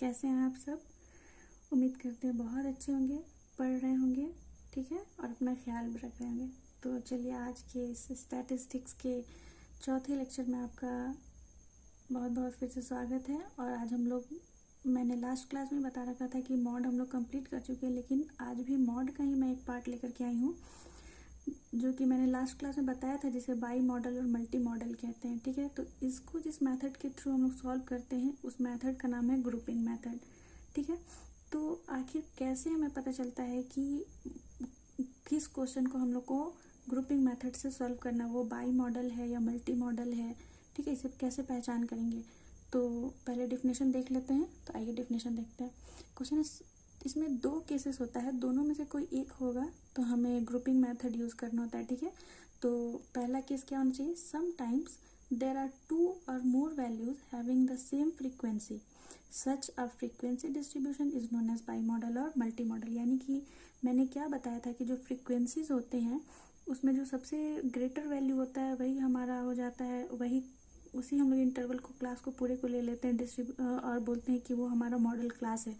कैसे हैं आप सब। उम्मीद करते हैं बहुत अच्छे होंगे, पढ़ रहे होंगे, ठीक है, और अपना ख्याल भी रख रहे होंगे। तो चलिए आज के इस स्टैटिस्टिक्स के चौथे लेक्चर में आपका बहुत बहुत फिर से स्वागत है। और आज हम लोग, मैंने लास्ट क्लास में बता रखा था कि मॉड हम लोग कंप्लीट कर चुके हैं, लेकिन आज भी मॉड का ही मैं एक पार्ट लेकर के आई हूँ, जो कि मैंने लास्ट क्लास में बताया था, जिसे बाई मॉडल और मल्टी मॉडल कहते हैं, ठीक है। तो इसको जिस मेथड के थ्रू हम लोग सॉल्व करते हैं उस मेथड का नाम है ग्रुपिंग मेथड, ठीक है। तो आखिर कैसे हमें पता चलता है कि किस क्वेश्चन को हम लोग को ग्रुपिंग मेथड से सॉल्व करना, वो बाई मॉडल है या मल्टी मॉडल है, ठीक है, इसे कैसे पहचान करेंगे। तो पहले डेफिनेशन देख लेते हैं। तो आइए डेफिनेशन देखते हैं। क्वेश्चन इसमें दो केसेस होता है, दोनों में से कोई एक होगा तो हमें ग्रुपिंग मेथड यूज़ करना होता है, ठीक है। तो पहला केस क्या होना चाहिए, समटाइम्स देर आर टू और more values having the same frequency, such a frequency distribution is known as bimodal और मल्टी मॉडल। यानी कि मैंने क्या बताया था कि जो फ्रीक्वेंसीज होते हैं उसमें जो सबसे ग्रेटर वैल्यू होता है वही हमारा हो जाता है, वही उसी हम लोग इंटरवल को, क्लास को पूरे को ले लेते हैं और बोलते हैं कि वो हमारा मॉडल क्लास है,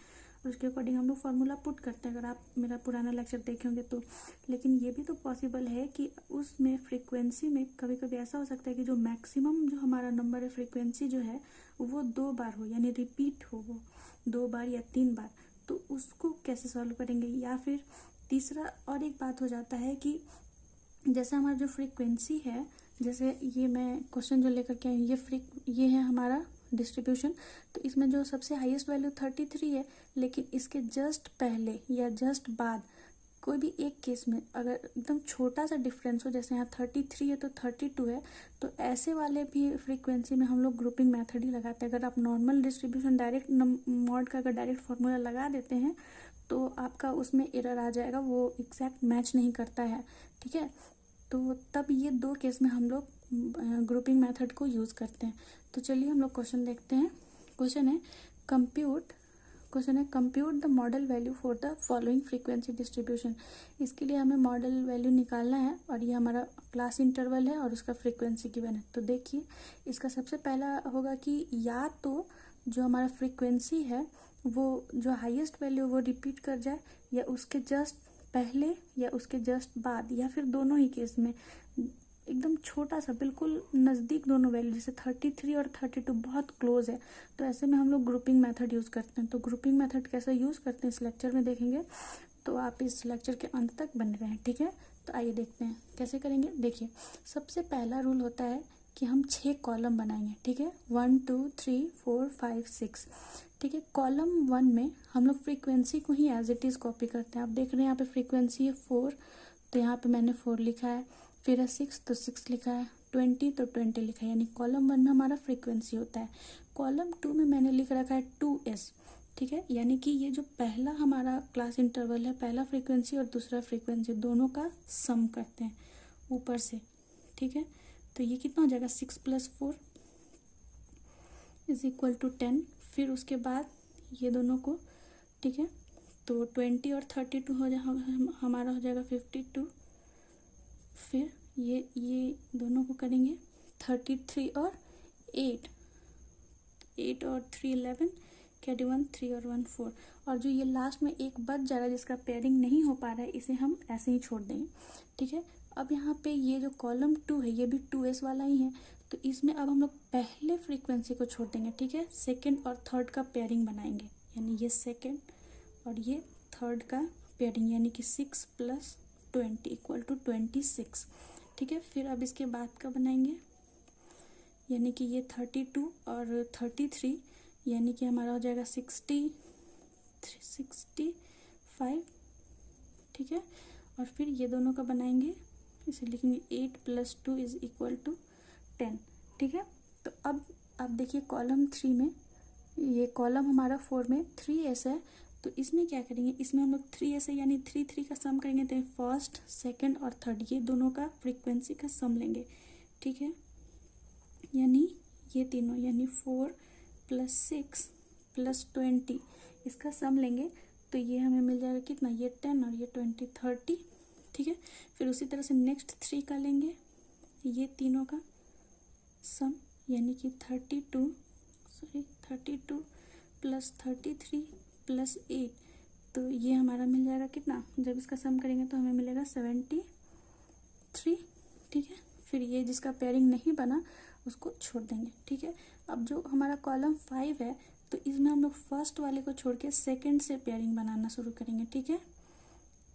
और उसके अकॉर्डिंग हम लोग फार्मूला पुट करते हैं, अगर आप मेरा पुराना लेक्चर देखे होंगे तो। लेकिन ये भी तो पॉसिबल है कि उसमें फ्रीक्वेंसी में कभी कभी ऐसा हो सकता है कि जो मैक्सिमम जो हमारा नंबर है फ्रीक्वेंसी जो है वो 2 बार हो, यानी रिपीट हो वो 2 बार या 3 बार। तो उसको कैसे सॉल्व करेंगे। या फिर तीसरा और एक बात हो जाता है कि जैसे हमारा जो फ्रीक्वेंसी है, जैसे ये मैं क्वेश्चन जो लेकर के आई, ये है हमारा डिस्ट्रीब्यूशन। तो इसमें जो सबसे हाईएस्ट वैल्यू 33 है, लेकिन इसके जस्ट पहले या जस्ट बाद कोई भी एक केस में अगर एकदम छोटा सा डिफरेंस हो, जैसे यहाँ 33 है तो 32 है, तो ऐसे वाले भी फ्रीक्वेंसी में हम लोग ग्रुपिंग मेथड ही लगाते हैं। अगर आप नॉर्मल डिस्ट्रीब्यूशन डायरेक्ट मॉड का अगर डायरेक्ट फार्मूला लगा देते हैं तो आपका उसमें एरर आ जाएगा, वो एग्जैक्ट मैच नहीं करता है, ठीक है। तो तब ये दो केस में हम लोग ग्रुपिंग मेथड को यूज़ करते हैं। तो चलिए हम लोग क्वेश्चन देखते हैं। क्वेश्चन है compute the model value for the following frequency distribution. इसके लिए हमें मॉडल वैल्यू निकालना है, और ये हमारा क्लास इंटरवल है और उसका फ्रीक्वेंसी गिवन है। तो देखिए इसका सबसे पहला होगा कि या तो जो हमारा फ्रीक्वेंसी है वो जो हाईएस्ट वैल्यू वो रिपीट कर जाए, या उसके जस्ट पहले या उसके जस्ट बाद, या फिर दोनों ही केस में एकदम छोटा सा बिल्कुल नज़दीक दोनों वैल्यू, जैसे 33 और 32 बहुत क्लोज है, तो ऐसे में हम लोग ग्रुपिंग मेथड यूज़ करते हैं। तो ग्रुपिंग मेथड कैसे यूज़ करते हैं इस लेक्चर में देखेंगे, तो आप इस लेक्चर के अंत तक बने रहें, ठीक है। तो आइए देखते हैं कैसे करेंगे। देखिए सबसे पहला रूल होता है कि हम 6 कॉलम बनाएंगे, ठीक है, 1 2 3 4 5 6, ठीक है। कॉलम 1 में हम लोग फ्रीक्वेंसी को ही एज इट इज़ कॉपी करते हैं। आप देख रहे हैं यहाँ पे फ्रीक्वेंसी है 4, तो यहाँ पे मैंने 4 लिखा है, फिर है 6 तो 6 लिखा है, 20 तो 20 लिखा है, यानी कॉलम 1 में हमारा फ्रीक्वेंसी होता है। कॉलम 2 में मैंने लिख रखा है 2s, ठीक है, यानी कि ये जो पहला हमारा क्लास इंटरवल है, पहला फ्रीक्वेंसी और दूसरा फ्रीक्वेंसी दोनों का सम करते हैं ऊपर से, ठीक है। तो ये कितना हो जाएगा, 6 + 4 इज इक्वल टू 10। फिर उसके बाद ये दोनों को, ठीक है, तो 20 और 32 हो जाएगा, हमारा हो जाएगा 52। फिर ये दोनों को करेंगे 33 और 8, 8 और 3 11, कैटी 1 3 और 1 4, और जो ये लास्ट में एक बच जा रहा है जिसका पेयरिंग नहीं हो पा रहा है, इसे हम ऐसे ही छोड़ देंगे, ठीक है। अब यहाँ पे ये जो कॉलम 2 है ये भी 2s वाला ही है, तो इसमें अब हम लोग पहले फ्रीक्वेंसी को छोड़ देंगे, ठीक है, सेकेंड और थर्ड का पेयरिंग बनाएंगे, यानी ये सेकेंड और ये थर्ड का पेयरिंग, यानी कि 6 + 20 इक्वल टू 26, ठीक है। फिर अब इसके बाद का बनाएंगे, यानी कि ये 32 और 33, यानी कि हमारा हो जाएगा 65, ठीक है। और फिर ये दोनों का बनाएंगे, इसे लिखेंगे 8 + 2 इज इक्वल टू 10, ठीक है। तो अब आप देखिए कॉलम 3 में, ये कॉलम हमारा 4 में 3s है, तो इसमें क्या करेंगे, इसमें हम लोग 3s है यानी 3 3 का सम करेंगे, तो फर्स्ट सेकंड और थर्ड ये दोनों का फ्रीक्वेंसी का सम लेंगे, ठीक है, यानी ये तीनों, यानी 4 + 6 + 20 इसका सम लेंगे, तो ये हमें मिल जाएगा कितना, ये 10 और ये 20 30, ठीक है। फिर उसी तरह से नेक्स्ट 3 का लेंगे, ये तीनों का सम, यानी कि 32 प्लस 33 प्लस 8, तो ये हमारा मिल जाएगा कितना, जब इसका सम करेंगे तो हमें मिलेगा 73, ठीक है। फिर ये जिसका पेयरिंग नहीं बना उसको छोड़ देंगे, ठीक है। अब जो हमारा कॉलम 5 है तो इसमें हम लोग फर्स्ट वाले को छोड़ के सेकेंड से पेयरिंग बनाना शुरू करेंगे, ठीक है।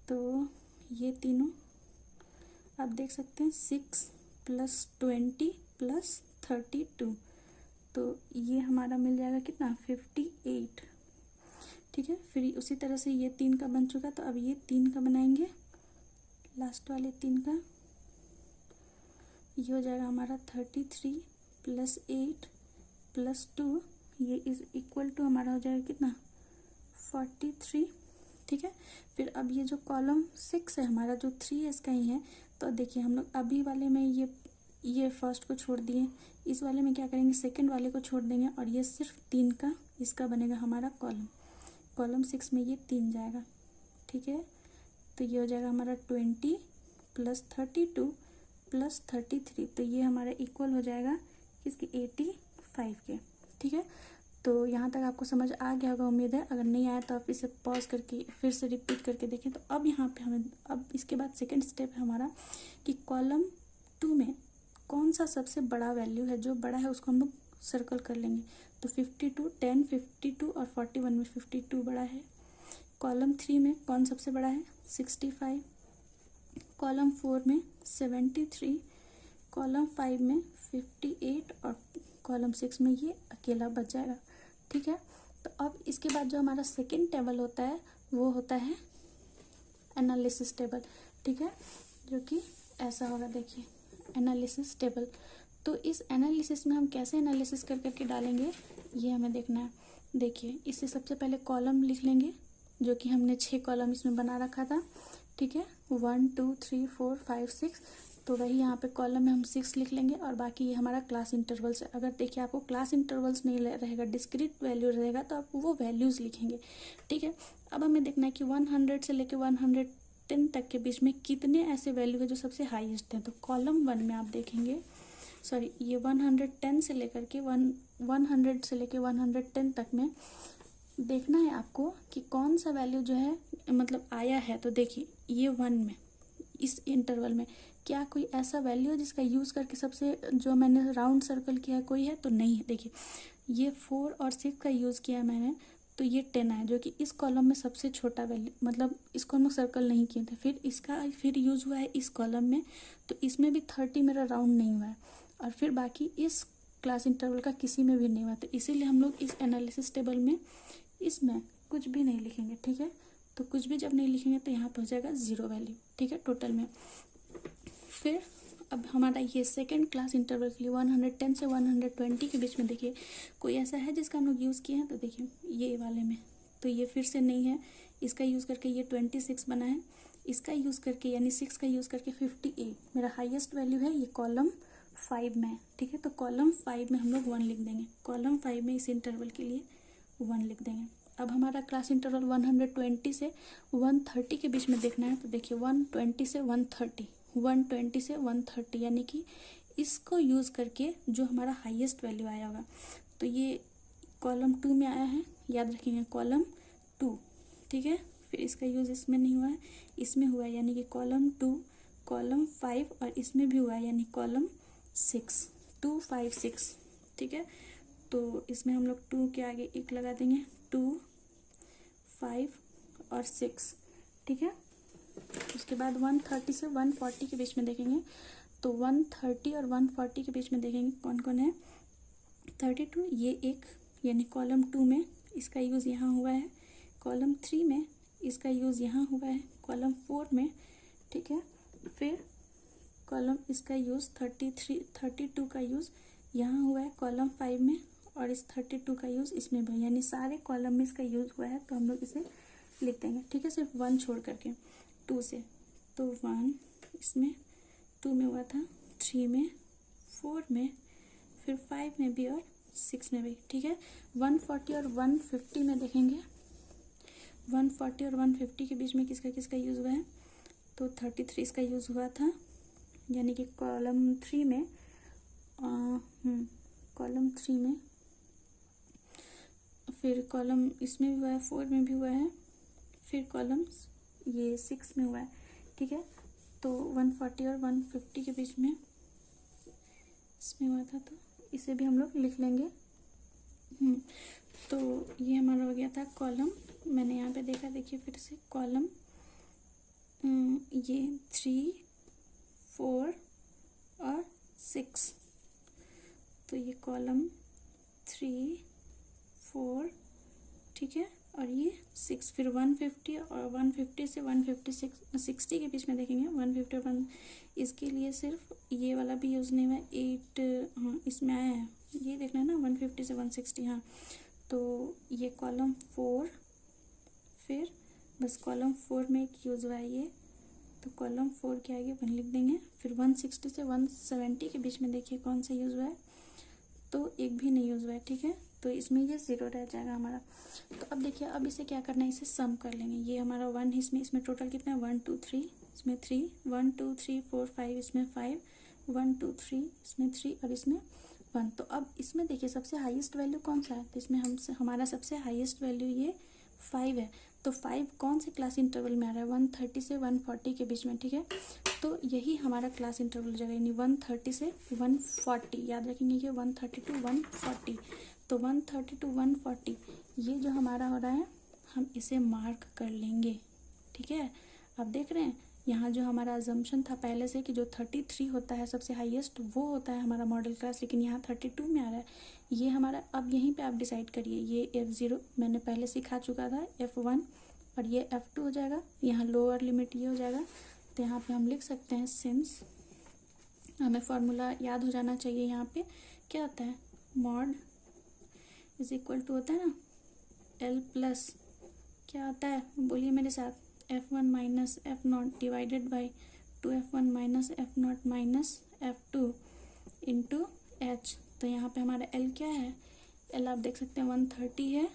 तो ये तीनों आप देख सकते हैं 6 प्लस 20 प्लस 32, तो ये हमारा मिल जाएगा कितना 58, ठीक है। फिर उसी तरह से ये 3 का बन चुका, तो अब ये 3 का बनाएंगे, लास्ट वाले 3 का, ये हो जाएगा हमारा 33 प्लस 8 प्लस 2, ये इज इक्वल टू हमारा हो जाएगा कितना 43, ठीक है। फिर अब ये जो कॉलम 6 है हमारा, जो 3 है इसका ही है, तो देखिए हम लोग अभी वाले में ये फर्स्ट को छोड़ दिए, इस वाले में क्या करेंगे सेकंड वाले को छोड़ देंगे, और ये सिर्फ 3 का इसका बनेगा हमारा कॉलम 6 में ये 3 जाएगा, ठीक है। तो ये हो जाएगा हमारा 20 प्लस 32 प्लस 33, तो ये हमारा इक्वल हो जाएगा किसके 85 के, ठीक है। तो यहाँ तक आपको समझ आ गया होगा उम्मीद है, अगर नहीं आया तो आप इसे पॉज करके फिर से रिपीट करके देखें। तो अब यहाँ पे हमें, अब इसके बाद सेकंड स्टेप है हमारा कि कॉलम 2 में कौन सा सबसे बड़ा वैल्यू है, जो बड़ा है उसको हम लोग सर्कल कर लेंगे। तो 52, 10, 52 और 41 में 52 बड़ा है। कॉलम 3 में कौन सबसे बड़ा है 65, कॉलम 4 में 73, कॉलम 5 में 58 और कॉलम 6 में ये अकेला बच जाएगा, ठीक है। तो अब इसके बाद जो हमारा सेकंड टेबल होता है वो होता है एनालिसिस टेबल, ठीक है, जो कि ऐसा होगा, देखिए एनालिसिस टेबल। तो इस एनालिसिस में हम कैसे एनालिसिस कर करके डालेंगे ये हमें देखना है। देखिए इससे सबसे पहले कॉलम लिख लेंगे, जो कि हमने 6 कॉलम इसमें बना रखा था, ठीक है, 1 2 3 4 5 6, तो वही यहाँ पे कॉलम में हम 6 लिख लेंगे, और बाकी ये हमारा क्लास इंटरवल्स है। अगर देखिए आपको क्लास इंटरवल्स नहीं रहेगा, डिस्क्रीट वैल्यू रहेगा, तो आप वो वैल्यूज़ लिखेंगे, ठीक है। अब हमें देखना है कि 100 से लेकर 110 तक के बीच में कितने ऐसे वैल्यू है जो सबसे हाईएस्ट हैं। तो कॉलम 1 में आप देखेंगे, सॉरी ये 110 से लेकर के 100 से लेकर 110 तक में देखना है आपको कि कौन सा वैल्यू जो है मतलब आया है। तो देखिए ये 1 में, इस इंटरवल में क्या कोई ऐसा वैल्यू है जिसका यूज़ करके सबसे, जो मैंने राउंड सर्कल किया है, कोई है तो नहीं है। देखिए ये 4 और 6 का यूज़ किया है मैंने, तो ये 10 है, जो कि इस कॉलम में सबसे छोटा वैल्यू, मतलब इसको हम लोग सर्कल नहीं किए थे। फिर इसका फिर यूज़ हुआ है इस कॉलम में, तो इसमें भी 30 मेरा राउंड नहीं हुआ है, और फिर बाकी इस क्लास इंटरवल का किसी में भी नहीं हुआ। तो इसीलिए हम लोग इस एनालिसिस टेबल में इसमें कुछ भी नहीं लिखेंगे, ठीक है। तो कुछ भी जब नहीं लिखेंगे तो यहाँ पर हो जाएगा 0 वैल्यू, ठीक है, टोटल में। फिर अब हमारा ये सेकंड क्लास इंटरवल के लिए 110 से 120 के बीच में देखिए कोई ऐसा है जिसका हम लोग यूज़ किए हैं। तो देखिए ये वाले में तो ये फिर से नहीं है, इसका यूज़ करके ये 26 बना है, इसका यूज़ करके यानी 6 का यूज़ करके 58 मेरा हाईएस्ट वैल्यू है, ये कॉलम 5 में है, ठीक है। तो कॉलम 5 में हम लोग 1 लिख देंगे, कॉलम 5 में इस इंटरवल के लिए 1 लिख देंगे। अब हमारा क्लास इंटरवल 120 से 130 के बीच में देखना है। तो देखिए 120 से 130, 120 से 130, यानी कि इसको यूज़ करके जो हमारा हाईएस्ट वैल्यू आया होगा, तो ये कॉलम 2 में आया है, याद रखेंगे कॉलम 2, ठीक है। फिर इसका यूज़ इसमें नहीं हुआ है, इसमें हुआ है, यानी कि कॉलम 2, कॉलम 5 और इसमें भी हुआ है, यानी कॉलम 6, 2 5 6, ठीक है। तो इसमें हम लोग 2 के आगे 1 लगा देंगे, 2 5 और 6, ठीक है। उसके बाद 130 से 140 के बीच में देखेंगे, तो 130 और 140 के बीच में देखेंगे कौन कौन है। 32 ये एक, यानी कॉलम 2 में इसका यूज़ यहाँ हुआ है, कॉलम 3 में इसका यूज़ यहाँ हुआ है, कॉलम 4 में, ठीक है। फिर कॉलम इसका यूज़ 32 का यूज़ यहाँ हुआ है कॉलम 5 में, और इस 32 का यूज़ इसमें भी, यानी सारे कॉलम में इसका यूज़ हुआ है। तो हम लोग इसे लिख देंगे, ठीक है, सिर्फ 1 छोड़ करके 2 से। तो 1 इसमें 2 में हुआ था, 3 में, 4 में, फिर 5 में भी और 6 में भी, ठीक है। 140 और 150 में देखेंगे, 140 और 150 के बीच में किसका किसका यूज़ हुआ है। तो 33 इसका यूज़ हुआ था, यानी कि कॉलम 3 में फिर कॉलम इसमें भी हुआ है, 4 में भी हुआ है, फिर कॉलम्स ये 6 में हुआ है, ठीक है। तो 140 और 150 के बीच में इसमें हुआ था, तो इसे भी हम लोग लिख लेंगे। तो ये हमारा हो गया था कॉलम। मैंने यहाँ पे देखा, देखिए फिर से कॉलम ये 3, 4 और 6, तो ये कॉलम 3, 4, ठीक है, और ये 6। फिर 150 और 150 से 156 60 के बीच में देखेंगे 150 और 1, इसके लिए सिर्फ ये वाला भी यूज़ नहीं हुआ, 8 हाँ इसमें आया है, ये देखना है ना 150 से 160, हाँ। तो ये कॉलम 4, फिर बस कॉलम 4 में एक यूज़ हुआ है ये, तो कॉलम 4 के आगे 1 लिख देंगे। फिर 160 से 170 के बीच में देखिए कौन सा यूज़ हुआ है, तो एक भी नहीं यूज़ हुआ है, ठीक है। तो इसमें ये 0 रह जाएगा हमारा। तो अब देखिए, अब इसे क्या करना है, इसे सम कर लेंगे। ये हमारा 1 इसमें टोटल कितना है 1 2 3, इसमें 3, 1 2 3 4 5, इसमें 5, 1 2 3, इसमें 3 और इसमें 1। तो अब इसमें देखिए सबसे हाईएस्ट वैल्यू कौन सा है, तो इसमें हमारा सबसे हाईएस्ट वैल्यू ये 5 है। तो 5 कौन से क्लास इंटरवल में आ रहा है, 130 से 140 के बीच में, ठीक है। तो यही हमारा क्लास इंटरवल हो जाएगा, यानी 130 से 140, याद रखेंगे ये 130 to 140। तो 130 to 140 ये जो हमारा हो रहा है, हम इसे मार्क कर लेंगे, ठीक है। अब देख रहे हैं यहाँ जो हमारा अजम्पशन था पहले से कि जो 33 होता है सबसे हाईएस्ट, वो होता है हमारा मॉडल क्लास, लेकिन यहाँ 32 में आ रहा है ये हमारा। अब यहीं पे आप डिसाइड करिए, ये F0 मैंने पहले सिखा चुका था, F1 और ये F2 हो जाएगा, यहाँ लोअर लिमिट ये हो जाएगा। तो यहाँ पे हम लिख सकते हैं सिंस, हमें फॉर्मूला याद हो जाना चाहिए। यहाँ पे क्या होता है, मॉड इज इक्वल टू होता है ना L प्लस क्या होता है, बोलिए मेरे साथ, F1 minus F0 divided by 2F1 minus F0 minus F2 into H। तो यहाँ पे हमारा L क्या है, L आप देख सकते हैं 130 है,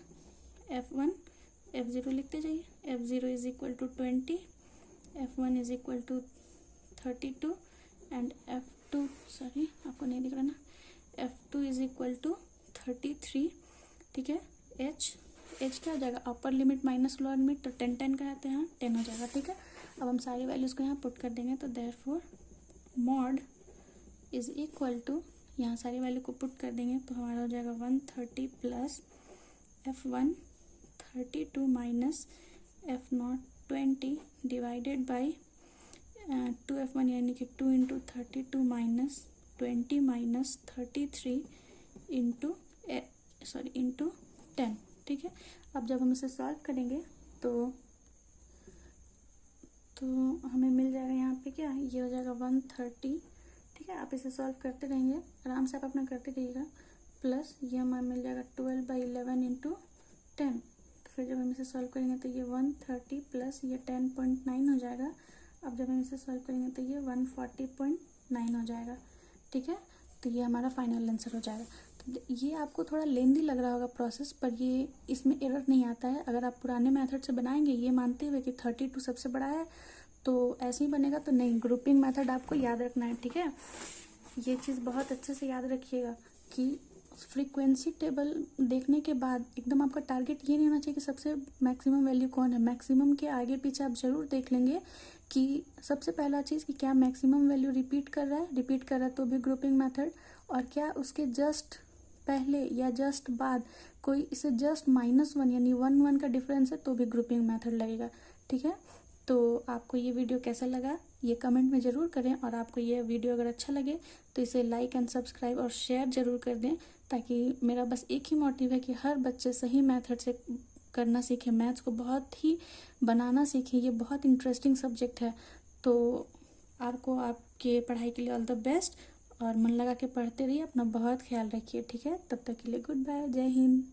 F1 F0 लिखते जाइए, F0 is equal to 20, F1 is equal to 32 and F2 sorry आपको नहीं दिख रहा ना, F2 इज इक्वल टू 33, ठीक है। H क्या हो जाएगा, upper limit minus lower limit, तो 10 का है तो यहाँ 10 हो जाएगा, ठीक है। अब हम सारी वैल्यूज़ को यहाँ पुट कर देंगे, तो therefore mod is equal to, यहाँ सारी वैल्यू को पुट कर देंगे तो हमारा हो जाएगा 130 plus F1 32 minus F0 20 divided by 2F1 यानी कि 2 इंटू 32 माइनस 20 माइनस 33 इंटू 10, ठीक है। अब जब हम इसे सॉल्व करेंगे तो हमें मिल जाएगा यहाँ पे क्या, ये हो जाएगा 130, ठीक है। आप इसे सॉल्व करते रहेंगे, आराम से आप अपना करते रहिएगा, प्लस ये हमें मिल जाएगा 12/11 इंटू 10। तो फिर जब हम इसे सॉल्व करेंगे तो ये 130 प्लस ये 10.9 हो जाएगा। अब जब हम इसे सॉल्व करेंगे तो ये 140.9 हो जाएगा, ठीक है। तो ये हमारा फाइनल आंसर हो जाएगा। तो ये आपको थोड़ा लेंदी लग रहा होगा प्रोसेस, पर ये इसमें एरर नहीं आता है। अगर आप पुराने मेथड से बनाएंगे ये मानते हुए कि 32 सबसे बड़ा है तो ऐसे ही बनेगा, तो नहीं, ग्रुपिंग मेथड आपको याद रखना है, ठीक है। ये चीज़ बहुत अच्छे से याद रखिएगा कि फ्रीक्वेंसी टेबल देखने के बाद एकदम आपका टारगेट ये नहीं होना चाहिए कि सबसे मैक्सिमम वैल्यू कौन है। मैक्सिमम के आगे पीछे आप ज़रूर देख लेंगे कि सबसे पहला चीज़ कि क्या मैक्सिमम वैल्यू रिपीट कर रहा है तो भी ग्रुपिंग मेथड, और क्या उसके जस्ट पहले या जस्ट बाद कोई इसे जस्ट -1 यानी 1 का डिफरेंस है तो भी ग्रुपिंग मेथड लगेगा, ठीक है। तो आपको ये वीडियो कैसा लगा ये कमेंट में ज़रूर करें, और आपको ये वीडियो अगर अच्छा लगे तो इसे लाइक एंड सब्सक्राइब और शेयर ज़रूर कर दें, ताकि मेरा बस एक ही मोटिव है कि हर बच्चे सही मेथड से करना सीखे, मैथ्स को बहुत ही बनाना सीखे। ये बहुत इंटरेस्टिंग सब्जेक्ट है। तो आपको आपके पढ़ाई के लिए ऑल द बेस्ट, और मन लगा के पढ़ते रहिए, अपना बहुत ख्याल रखिए, ठीक है। तब तक के लिए गुड बाय, जय हिंद।